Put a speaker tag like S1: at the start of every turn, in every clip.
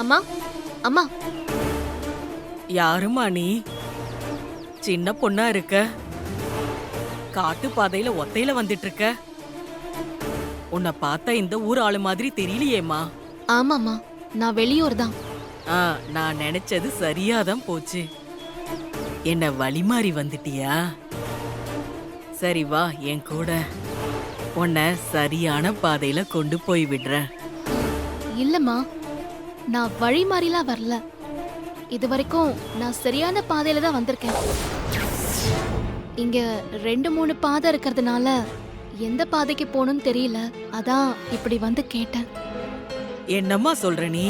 S1: அம்மா அம்மா.
S2: யாருமா நீ? சின்ன பொண்ணா இருக்க, காட்டு பாதையில ஒத்தையில வந்துட்டு இருக்க. உன்னை பார்த்தா இந்த ஊர் ஆளு மாதிரி தெரியலையேம்மா.
S1: ஆமாம்மா, நான் வெளியூர் தான்.
S2: நான் நினைச்சது சரியாதான் போச்சு. என்ன வழி மாறி வந்துட்டியா? சரி வா என் கூட, உன்னை சரியான பாதையில கொண்டு போய் விடுறேன்.
S1: இல்லம்மா, நான் வழி மாறிலாம் வரல. இது வரைக்கும் நான் சரியான பாதையில தான் வந்திருக்கேன். இங்க 2-3 பாதை இருக்கிறதுனால எந்த பாதைக்கு போகணும்னு தெரியல. அதான் இப்படி வந்து கேட்டேன்.
S2: என்னம்மா சொல்ற நீ?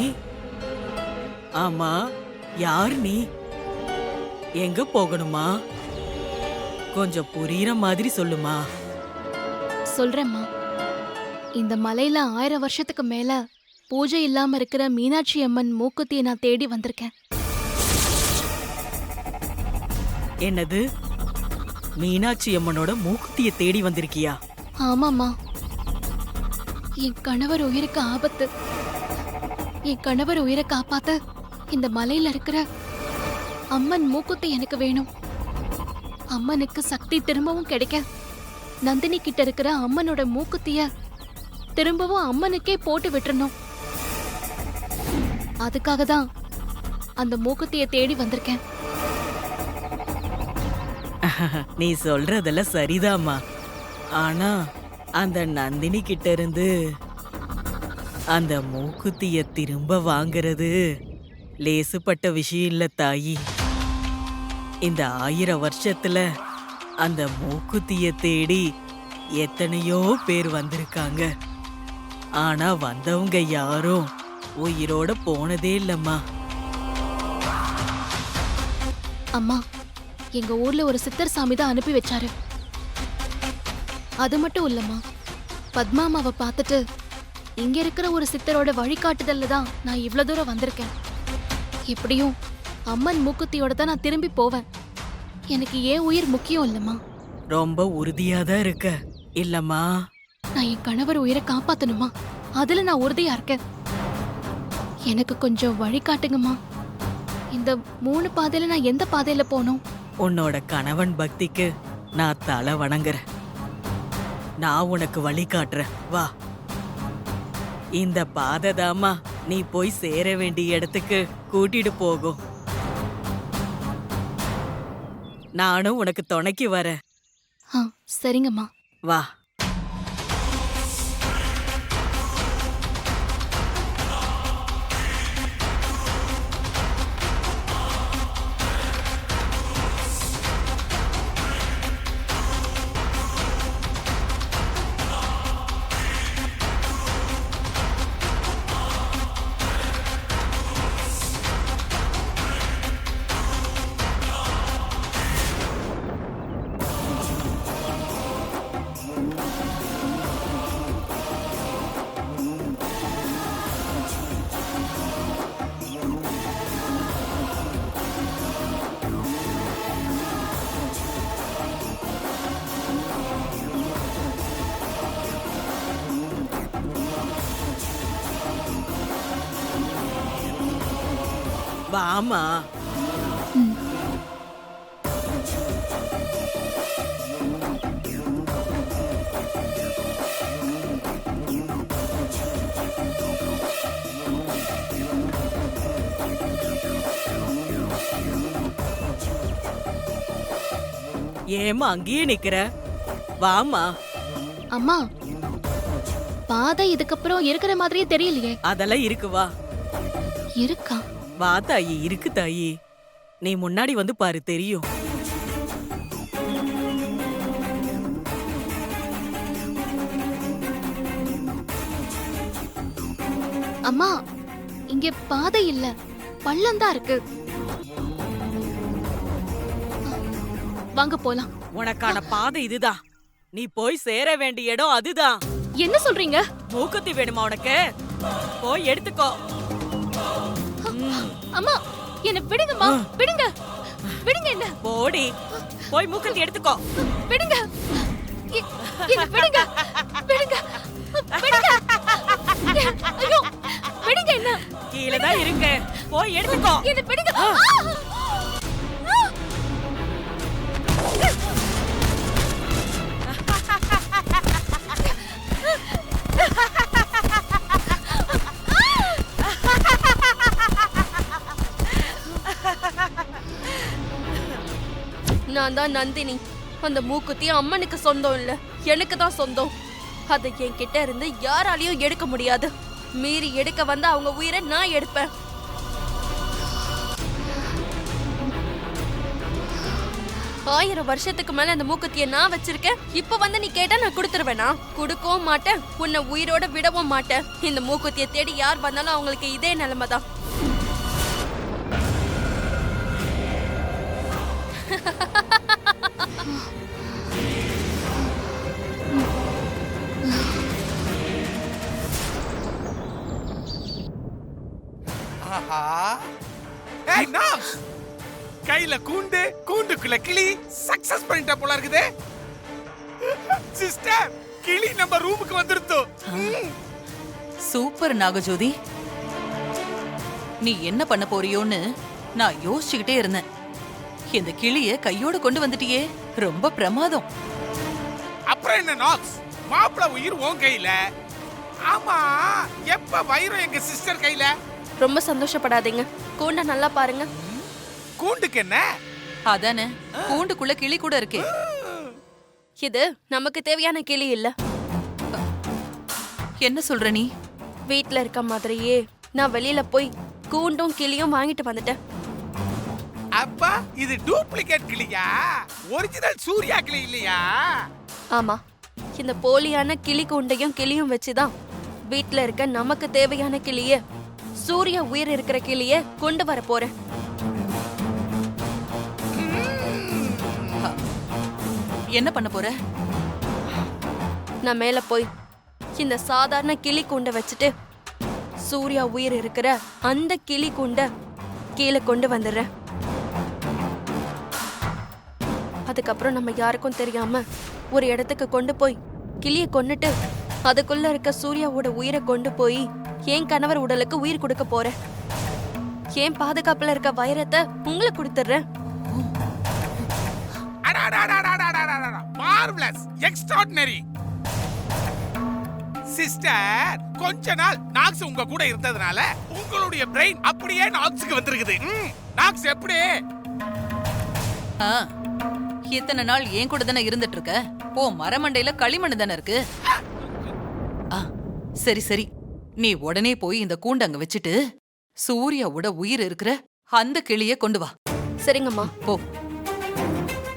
S2: ஆமா, யார் நீ? எங்க போகணுமா? கொஞ்சம் புரியுற மாதிரி சொல்லுமா.
S1: சொல்றேம்மா. இந்த மலையில 1000 வருஷத்துக்கு மேல பூஜை இல்லாம இருக்கிற மீனாட்சி அம்மன் மூக்குத்தியை நான் தேடி வந்திருக்கேன்.
S2: என்னது? மீனாட்சி அம்மனோட மூக்குத்திய தேடி வந்திருக்கியா?
S1: ஆமாம்மா, என் கணவர் உயிருக்கு ஆபத்து. என் கணவர் உயிரை காப்பாத்த இந்த மலையில இருக்கிற அம்மன் மூக்குத்தி எனக்கு வேணும். அம்மனுக்கு சக்தி திரும்பவும் கிடைக்க நந்தினி கிட்ட இருக்கிற அம்மனோட மூக்குத்திய திரும்பவும் அம்மனுக்கே போட்டு விட்டுறணும். அதுக்காக தான் அந்த மூக்குத்திய தேடி வந்திருக்கேன்.
S2: நீ சொல்றதெல்லாம் சரிதாம்மா. ஆனா அந்த நந்தினி கிட்ட இருந்து அந்த மூக்குத்திய திரும்ப வாங்குறது லேசுப்பட்ட விஷயம் இல்ல தாயி. இந்த 1000 வருஷத்துல அந்த மூக்குத்திய தேடி எத்தனையோ பேர் வந்திருக்காங்க. ஆனா வந்தவங்க யாரும் உயிரோட போனதே இல்லம்மா.
S1: அம்மா, எங்க ஊர்ல ஒரு சித்தர் சாமி தான் அனுப்பி வச்சாரு. அது மட்டும் இல்லம்மா, பத்மாமாவை பார்த்துட்டு இங்க இருக்கிற ஒரு சித்தரோட வழிகாட்டுதல்ல தான் நான் இவ்ளோ தூரம் வந்திருக்கேன். எப்படியும் அம்மன் மூக்குத்தியோட தான் நான் திரும்பி போவேன். எனக்கு ஏன் உயிர் முக்கியம் இல்லம்மா.
S2: ரொம்ப உறுதியாதான் இருக்க இல்லம்மா?
S1: நான் என் கணவர் உயிரை காப்பாத்தணுமா, அதுல நான் உறுதியா இருக்கேன். எனக்கு கொஞ்சம் வழிகாட்டுங்கம்மா. இந்த 3 பாதையில நான் எந்த பாதையில போகணும்?
S2: உன்னோட கணவன் பக்திக்கு நான் தலை வணங்குறேன். நான் உனக்கு வழி காட்டுறேன், வா. இந்த பாதை தாமா நீ போய் சேர வேண்டிய இடத்துக்கு கூட்டிட்டு போகும். நானும் உனக்கு துணைக்கு வரேன்.
S1: சரிங்கம்மா,
S2: வா. வாமா. ஏமா அங்கேயே நிக்கிற? வாமா.
S1: அம்மா, பாதை இதுக்கப்புறம் இருக்கிற மாதிரியே தெரியலையே.
S2: அதெல்லாம் இருக்கு, வா.
S1: இருக்கா?
S2: வா தாயி, இருக்கு தாயி. நீ முன்னாடி வந்து பாரு, தெரியும்.
S1: அம்மா, இங்க பாதை இல்ல, பள்ளம் தான் இருக்கு. வாங்க போலாம்.
S2: உனக்கான பாதை இதுதான். நீ போய் சேர வேண்டிய இடம் அதுதான்.
S1: என்ன சொல்றீங்க?
S2: மூக்குத்தி வேணுமா உனக்கு? போய் எடுத்துக்கோ.
S1: அம்மா, என்ன விடுங்கம்மா, விடுங்க, விடுங்க. என்ன
S2: போடி, போய் மூக்குத்தி எடுத்துக்கோ.
S1: விடுங்க, என்ன விடுங்க, விடுங்க, விடுங்க. ஐயோ, விடுங்க. வேணாம்.
S2: கீழே தான் இருக்கு, போய் எடுத்துக்கோ.
S1: என்னை பிடிங்க. நான் தான் நந்தினி. அந்த மூக்குத்தி அம்மனுக்கு சொந்தம் இல்ல, எனக்கு தான் சொந்தம். அதை என்கிட்ட இருந்து யாராலையும் எடுக்க முடியாது. மீறி எடுக்க வந்த அவங்க உயிரை நான் எடுப்பேன். ஆயிரம் வருஷத்துக்கு மேல அந்த மூக்குத்திய நான் வச்சிருக்கேன். இப்ப வந்து நீ கேட்டா நான் கொடுத்துருவேனா? கொடுக்கவும் மாட்டேன், உன்னை உயிரோட விடவும் மாட்டேன். இந்த மூக்குத்திய தேடி யார் வந்தாலும் அவங்களுக்கு இதே நிலைமை தான்.
S3: ஏய் நாஸ், கையில கூண்டு, கூண்டுக்குள்ள கிளி. சக்சஸ் பண்ணிட்ட போல இருக்குது. சிஸ்டர், கிளி நம்ம ரூமுக்கு வந்துருது.
S4: சூப்பர் நாகஜோதி. நீ என்ன பண்ண போறியோன்னு நான் யோசிச்சுக்கிட்டே இருந்தேன். இந்த கிளிய கையோட கொண்டு வந்துட்டியே, ரொம்ப பிரமாதம்.
S3: அப்புறம் என்ன நாக்ஸ், மாப்பிள உயிர் உன் கையில. ஆமா, எப்ப வைரம் எங்க சிஸ்டர் கையில.
S1: ரொம்ப சந்தோஷப்படாதீங்க, கூண்ட நல்லா பாருங்க.
S3: கூண்டுக்கு என்ன?
S4: அதானே, கூண்டுக்குள்ள கிளி கூட இருக்கே.
S1: இது நமக்கு தேவையான கிளி இல்ல.
S4: என்ன சொல்ற நீ?
S1: வீட்ல இருக்க மாதிரியே நான் வெளியில போய் கூண்டும் கிளியும் வாங்கிட்டு வந்துட்டேன்.
S3: அப்பா, இது டூப்ளிகேட் கிளியா? ஒரிஜினல் சூர்யா கிளி இல்லையா?
S1: ஆமா, இந்த போலியான கிளி கூண்டையும் கிளியும் வச்சுதான் வீட்ல இருக்க நமக்கு தேவையான கிளிய, சூர்யா உயிர் இருக்கிற கிளிய கொண்டு வர போறேன்.
S4: என்ன பண்ண போற?
S1: நான் மேல போய் இந்த சாதாரண கிளி கூண்டை வச்சுட்டு சூர்யா உயிர் இருக்கிற அந்த கிளி கூண்டை கீழே கொண்டு வந்துடுறேன். அதுக்கப்புறம் நம்ம யாருக்கும் தெரியாம ஒரு இடத்துக்கு கொண்டு போய் கிளிய கொன்னுட்டு அதுக்குள்ள இருக்க சூர்யாவோட உயிரை கொண்டு போய் என் கணவர் உடலுக்கு உயிர் கொடுக்க போறேன். என் பாதுகாப்புல இருக்க வைரத்தை உங்களுக்கு கொடுத்துடுறேன்.
S3: Marvellous, extraordinary. சிஸ்டர், கொஞ்ச நாள் நாக்ஸ் உங்க கூட இருந்ததுனால உங்களுடைய பிரெயின் அப்படியே நாக்ஸ்க்கு வந்திருக்குது. நாக்ஸ் எப்படி?
S4: இத்தனை நாள் ஏன் கூட தானே இருந்துட்டு இருக்க. ஓ, மரமண்டையில களிமண் தானே இருக்கு. சரி சரி, நீ உடனே போய் இந்த கூண்டு அங்க வச்சுட்டு சூர்யாவோட உயிர் இருக்கிற அந்த கிளிய கொண்டு வா.
S1: சரிங்கம்மா.
S4: போ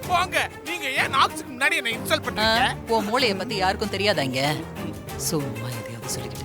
S3: போங்க. நீங்க ஏன் நாக்ஸ்க்கு முன்னாடி என்ன இன்சல்ட் பண்றீங்க?
S4: உன் மூளைய பத்தி யாருக்கும் தெரியாதாங்க. சும்மா எதையாவது சொல்லிக்கிட்டு.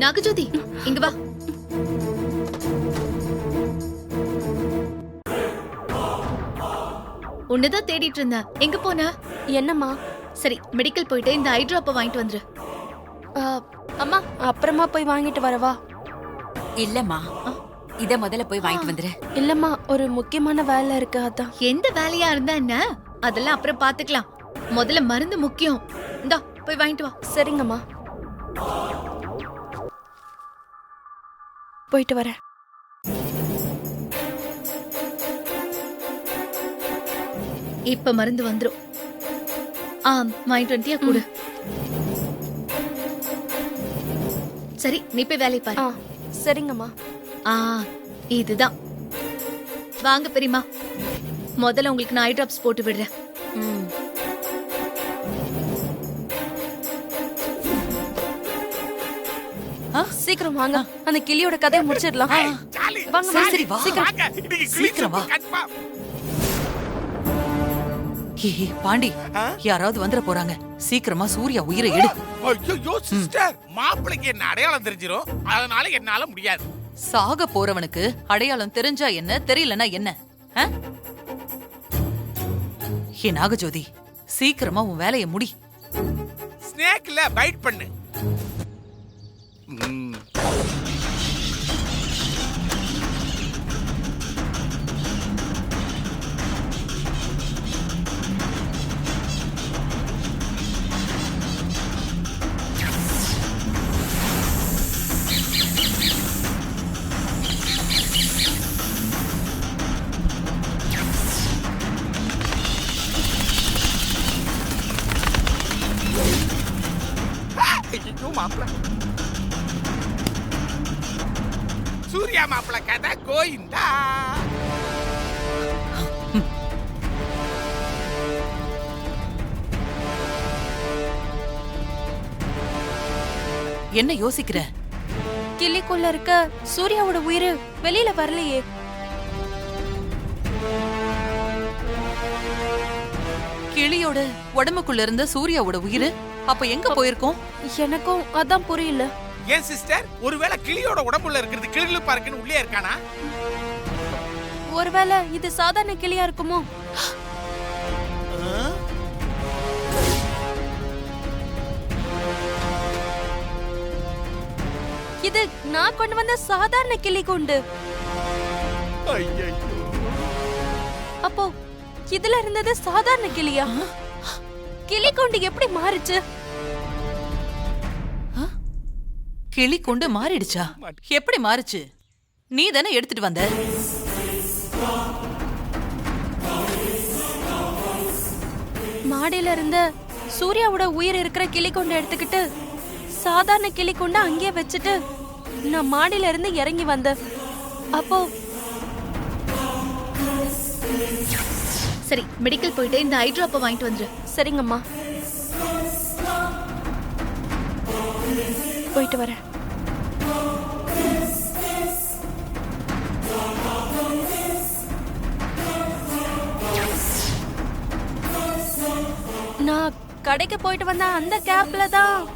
S1: நாகஜோதி, இங்க வா.
S5: உன்னதான் தேடிட்டு இருந்தேன். எங்க போன?
S1: என்னம்மா?
S5: சரி, மெடிக்கல் போயிட்டு இந்த ஐ டிராப்ப வாங்கிட்டு வந்துரு.
S1: அம்மா, அப்புறமா போய் வாங்கிட்டு வரவா?
S6: இல்லம்மா, இத முதல்ல போய் வாங்கிட்டு வந்துரு.
S1: இல்லம்மா, ஒரு முக்கியமான வேலை இருக்கு, அதான்.
S5: எந்த வேலையா இருந்தா என்ன, அதெல்லாம் அப்புறம் பாத்துக்கலாம். முதல்ல மருந்து முக்கியம். இந்தா போய் வாங்கிட்டு வா.
S1: சரிங்கம்மா, போயிட்டு வரேன்.
S5: இப்ப மருந்து வந்துரும். வாங்கிட்டு வந்துட்டியா? கூடு. சரி, நீ போய் வேலையை பாரு.
S1: சரிங்கம்மா.
S5: இதுதான். வாங்க பெரியம்மா, முதல்ல உங்களுக்கு நான் ஐ டிராப்ஸ் போட்டு விடுறேன்.
S1: சீக்கிரம் வாங்க, அந்த கிளியோட கதையை முடிச்சிடலாம்.
S3: ஜாலி.
S1: வாங்க,
S4: சரி சரி, வா
S1: சீக்கிரம்.
S3: வாங்க, இன்னைக்கு
S4: சீக்கிரம் வா.
S3: கன்ஃபார்ம்.
S4: ஏய் பாண்டி,
S3: ஆ?
S4: யாராவது வந்துட போறாங்க. சீக்கிரமா சூர்யா உயிரை எடு.
S3: ஐயோ சிஸ்டர், மாப்பிளைக்கு என்ன அடையாளம் தெரிஞ்சிரும், அதனால என்னால முடியாது.
S4: சாக போறவனுக்கு அடையாளம் தெரிஞ்சா என்ன, தெரியலனா என்ன? ஆ? ஏ நாகஜோதி, சீக்கிரமா உன் வேலையை முடி.
S3: ஸ்னேக்ல பைட் பண்ணு. ம். ஐயோ மாப்பிள, சூர்யா மாப்பிள கதை கோயிந்தா.
S4: என்ன யோசிக்கிற?
S5: கிளிக்குள்ள இருக்க சூர்யாவோட உயிர் வெளியில வரலையே.
S4: கிளியோட உடம்புக்குள்ள இருந்த சூர்யாவோட உயிர் அப்ப எங்க போயிருக்கோம்?
S5: எனக்கும் அதான் புரியல.
S3: ஏன் சிஸ்டர், ஒருவேளை கிளியோட உடம்புல இருக்கிறது கிளிகளு பார்க்குன்னு உள்ளே இருக்கானா?
S5: ஒருவேளை இது சாதாரண கிளியா இருக்குமோ? இது நான் கொண்டு வந்த சாதாரண கிளி கொண்டு.
S3: ஐயோ,
S5: அப்போ இதுல இருந்தது சாதாரண கிளியா? கிளி கொண்டு எப்படி மாறுச்சு?
S4: கிளி கொண்டு மாறிடுச்சா? எப்படி மாறுச்சு? நீ தானே எடுத்துட்டு வந்த.
S5: மாடியில இருந்த சூர்யாவோட உயிர் இருக்கிற கிளி கொண்டு எடுத்துக்கிட்டு சாதாரண கிளி கொண்டு அங்கேயே வச்சுட்டு நான் மாடியில இருந்து இறங்கி வந்தேன். அப்போ சரி, மெடிக்கல் போயிட்டு இந்த ஐ டிராப்பை வாங்கிட்டு வந்துரு. சரிங்கம்மா, போயிட்டு வரேன். நான் கடைக்கு போயிட்டு வந்த அந்த கேப்ல தான்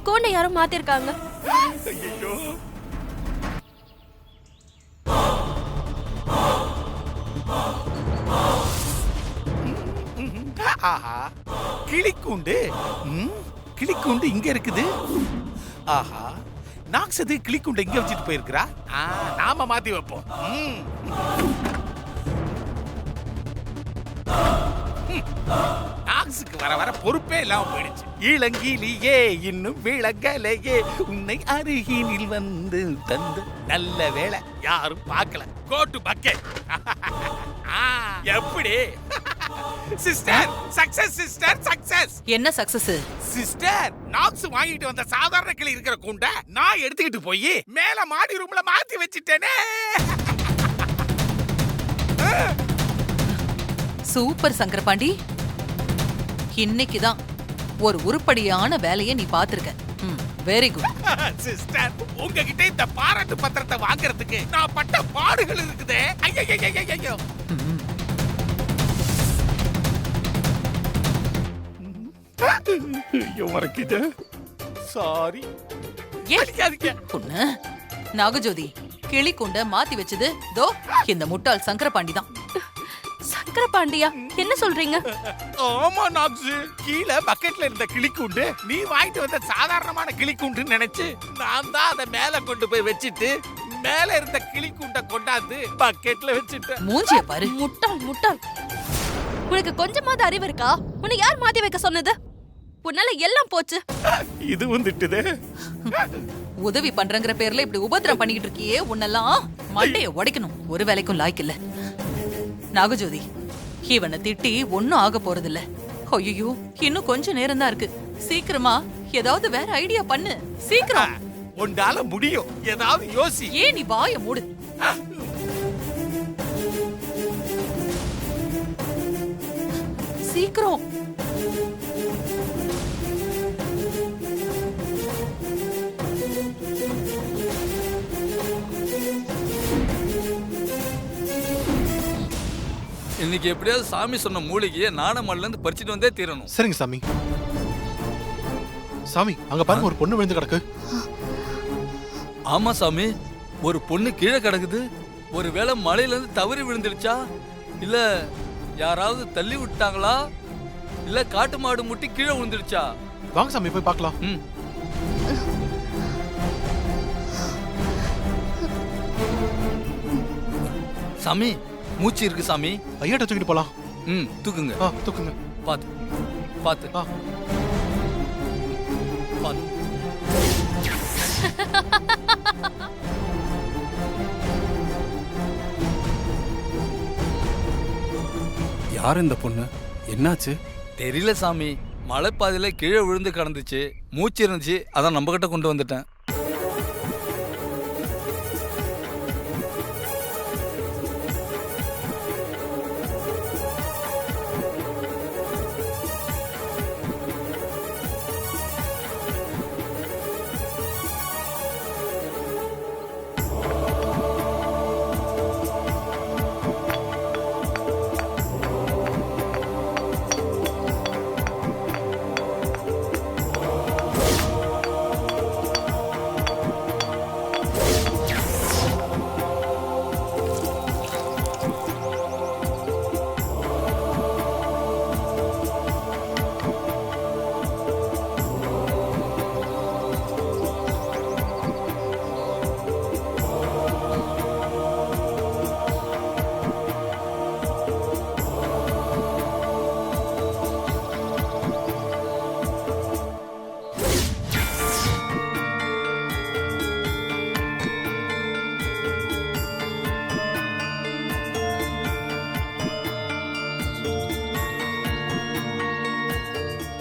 S5: கூண்டை யாரும் மாத்திருக்காங்க.
S3: ஐயோ. ஆஹா, கிளிக்கூண்டு. கிளிக்கூண்டு இங்க இருக்குது. ஆஹா, நாக்ஸது கிளிக்கூண்டு இங்க வச்சுட்டு போயிருக்கிறா. நாம மாத்தி வைப்போம். நாக்ஸுக்கு வர வர பொறுப்பே இல்லாம போயிடுச்சு. இளங்கிலியே இன்னும் விளங்கலையே, உன்னை அருகினில் வந்து தந்து நல்ல வேளை யாரும் பார்க்கல. Go to bucket. எப்படி சிஸ்டர்? Success sister, success.
S4: என்ன சக்சஸ்?
S3: சிஸ்டர், நாக்ஸ் வாங்கிட்டு வந்த சாதாரண கிளி இருக்கிற கூண்ட நான் எடுத்துக்கிட்டு போய் மேல மாடி ரூம்ல மாத்தி வச்சிட்டேனே.
S4: சூப்பர் சங்கரபாண்டி, இன்னைக்குதான் ஒரு உருப்படியான வேலையை நீ பாத்திருக்க. Very good
S3: sister. உங்ககிட்ட இந்த பாராட்டு பத்திரத்தை வாங்குறதுக்கு நான் பட்ட பாடுகள் இருக்குதே. ஐயோ, ஐயோ மறக்கிது. சாரி.
S4: பொண்ணு நாகஜோதி, கிளி கொண்ட மாத்தி வச்சது தோ இந்த முட்டாள் சங்கரபாண்டி தான்.
S5: சங்கரபாண்டியா? என்ன சொல்றீங்க?
S3: ஆமா நாக்ஸ், கீழே பக்கெட்ல இருந்த கிளிக்கூண்டு நீ வாங்கிட்டு வந்த சாதாரணமான கிளிக்கூண்டுன்னு நினைச்சு நான் தான் அதை மேல கொண்டு போய் வச்சிட்டு மேல இருந்த கிளிக்கூண்ட கொண்டாந்து பக்கெட்ல வச்சிட்டேன்.
S4: மூஞ்சிய பாரு.
S5: முட்டாள் முட்டாள். உனக்கு கொஞ்சமாவது அறிவு இருக்கா? உன்னை யார் மாத்தி வைக்க சொன்னது? உன்னால எல்லாம் போச்சு.
S3: இது வந்துட்டுதே.
S4: உதவி பண்றங்கிற பேர்ல இப்படி உபத்திரம் பண்ணிக்கிட்டு இருக்கியே, உன்னெல்லாம் மண்டைய உடைக்கணும். ஒரு வேலைக்கும் லாய்க்கு இல்ல. நாகஜோதி, இவனை திட்டி ஒன்னும் ஆக போறதில்ல. ஐயோ, இன்னும் கொஞ்ச நேரம் தான் இருக்கு. சீக்கிரமா ஏதாவது வேற ஐடியா பண்ணு. சீக்கிரம்.
S3: உன்னால முடியும், ஏதாவது யோசி.
S4: ஏன் நீ வாய மூடு. சீக்கிரம்.
S7: இன்னைக்கு எப்படியாவது சாமி சொன்ன மூலிகையை நாணமல்ல இருந்து பறிச்சுட்டு வந்தே தீரணும்.
S8: சரிங்க சாமி. சாமி அங்க பாருங்க, ஒரு பொண்ணு விழுந்து கிடக்கு.
S7: ஆமா சாமி, ஒரு பொண்ணு கீழே கிடக்குது. ஒருவேளை மலையில இருந்து தவறி விழுந்துடுச்சா, இல்ல யாராவது தள்ளி விட்டாங்களா, இல்ல காட்டு மாடு முட்டி கீழே விழுந்துடுச்சா?
S8: வாங்க சாமி போய் பார்க்கலாம்.
S7: ம். சாமி மூச்சு இருக்கு சாமி.
S8: ஐயாட்ட தூக்கிட்டு போலாம்.
S7: ம், தூக்குங்க.
S8: தூக்குங்க.
S7: பாத்து பாத்து பாத்து.
S9: யார் இந்த பொண்ணு? என்னாச்சு?
S7: தெரியல சாமி, மலைப்பாதையில கீழே விழுந்து கிடந்துச்சு. மூச்சு இருந்துச்சு, அதான் நம்ம கிட்ட கொண்டு வந்துட்டேன்.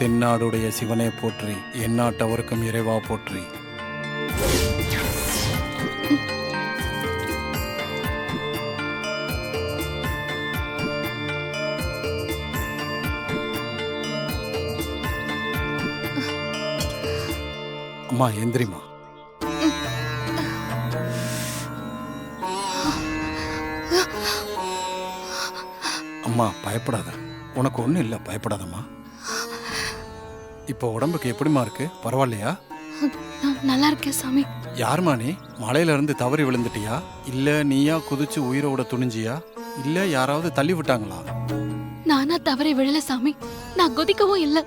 S9: தென்னாடுடைய சிவனே போற்றி, எந்நாட்டவருக்கும் இறைவா போற்றி. அம்மா எந்திரிமா. அம்மா பயப்படாத, உனக்கு ஒன்றும் இல்லை, பயப்படாதம்மா. இப்போ உடம்புக்கு எப்படிமா இருக்கு? பரவாயில்லையா?
S1: நல்லா இருக்கேன் சாமி.
S9: யாருமா நீ? மலையில இருந்து தவறி விழுந்துட்டியா, இல்ல நீயா குதிச்சு உயிரோட துணிஞ்சியா, இல்ல யாராவது தள்ளி விட்டாங்களா?
S1: நானா தவறி விழல சாமி, நான் குதிக்கவும் இல்ல.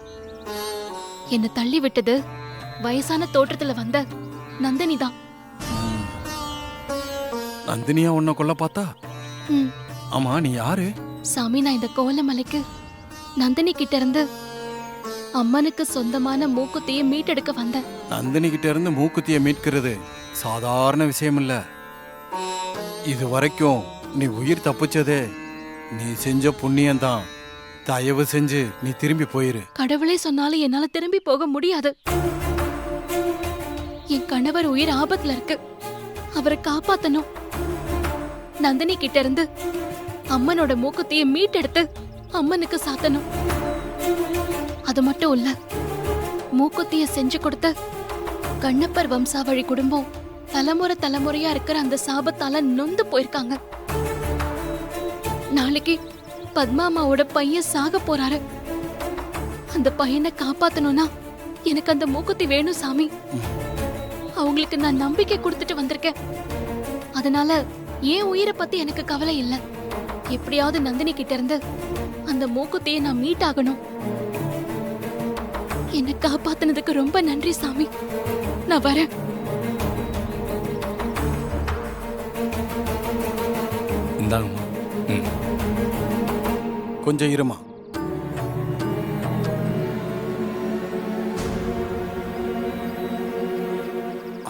S1: என்ன தள்ளி விட்டது வயசான தோற்றத்துல வந்த நந்தினி தான்.
S9: நந்தினியா உன்னை கொல்ல பார்த்தா?
S1: ம்.
S9: ஆமா நீ யாரு?
S1: சாமி, நான் இந்த கோலமலைக்கு நந்தினி கிட்ட இருந்து அம்மனுக்கு சொந்தமான மூக்குத்தியை மீட்டெடுக்க வந்தேன்.
S9: நந்தினி கிட்ட இருந்து மூக்குத்தியை மீட்கிறது சாதாரண விஷயம் இல்ல. இது வரைக்கும் நீ உயிர் தப்பிச்சதே நீ செஞ்ச புண்ணியம்தான். தயவு செஞ்சு நீ திரும்பி போயிரு.
S1: கடவுளே சொன்னாலும் என்னால திரும்பி போக முடியாது. என் கணவர் உயிர் ஆபத்துல இருக்கு, அவரை காப்பாத்தணும். நந்தினி கிட்ட இருந்து அம்மனோட மூக்குத்தியை மீட்டெடுத்து அம்மனுக்கு சாத்தணும். அது மட்டும் இல்ல, மூக்குத்திய செஞ்சு கொடுத்த கண்ணப்பர் வம்சாவழி குடும்பம் தலைமுறை தலைமுறையா இருக்கிற அந்த சாபத்தால நொந்து போயிருக்காங்க. நாளைக்கு பத்மாமாவோட பையன் சாக போறாரு. அந்த பையனை காப்பாத்தணும்னா எனக்கு அந்த மூக்குத்தி வேணும் சாமி. அவங்களுக்கு நான் நம்பிக்கை கொடுத்துட்டு வந்திருக்கேன். அதனால என் உயிரை பத்தி எனக்கு கவலை இல்லை. எப்படியாவது நந்தினி கிட்ட இருந்து அந்த மூக்குத்தியை நான் மீட் ஆகணும். என்னை காப்பாத்தினதுக்கு ரொம்ப நன்றி சாமி. நான் வரேன்.
S7: இந்தாங்கம்மா. ம்.
S9: கொஞ்சம் இருமா.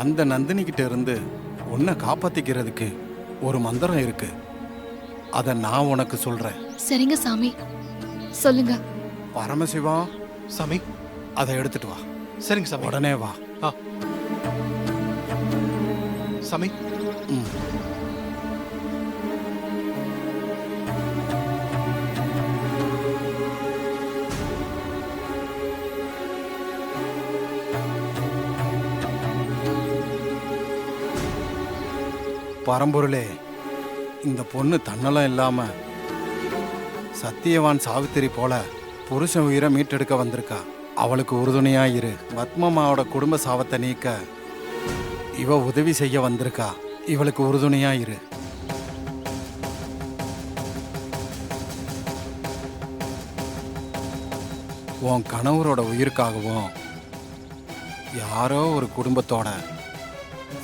S9: அந்த நந்தினி கிட்ட இருந்து உன்னை காப்பாத்திக்கிறதுக்கு ஒரு மந்திரம் இருக்கு. அத நான் உனக்கு சொல்றேன்.
S1: சரிங்க சாமி, சொல்லுங்க.
S9: பரமசிவா,
S8: சாமி
S9: அதை எடுத்துட்டு வா.
S8: சரிங்க சாமி.
S9: உடனே வா.
S8: சாமி.
S9: ம். பரம்பொருளே, இந்த பொண்ணு தன்னலம் இல்லாம சத்தியவான் சாவித்திரி போல புருஷன் உயிரை மீட்டெடுக்க வந்திருக்கா. அவளுக்கு உறுதுணையா இரு. பத்மம்மாவோட குடும்ப சாபத்தை நீக்க இவ உதவி செய்ய வந்திருக்கா. இவளுக்கு உறுதுணையா இரு. உன் கணவரோட உயிருக்காகவும் யாரோ ஒரு குடும்பத்தோட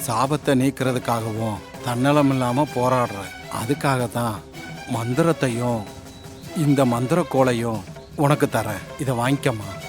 S9: சாபத்தை நீக்கிறதுக்காகவும் தன்னலம் இல்லாம போராடுற. அதுக்காக தான் மந்திரத்தையும் இந்த மந்திர கோலையும் உனக்கு தரேன். இதை வாங்கிக்கம்மா.